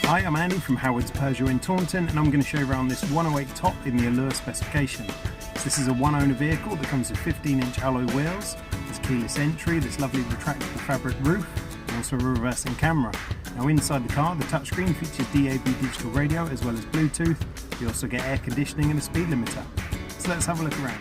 Hi, I'm Andy from Howard's Peugeot in Taunton, and I'm going to show you around this 108 top in the Allure specification. So this is a one-owner vehicle that comes with 15-inch alloy wheels, there's keyless entry, this lovely retractable fabric roof, and also a reversing camera. Now inside the car, the touchscreen features DAB digital radio as well as Bluetooth. You also get air conditioning and a speed limiter. So let's have a look around.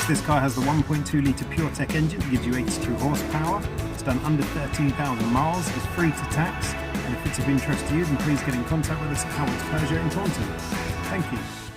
This car has the 1.2 litre PureTech engine that gives you 82 horsepower. It's done under 13,000 miles, is free to tax, and if it's of interest to you, then please get in contact with us at Howard's Peugeot in Taunton. Thank you.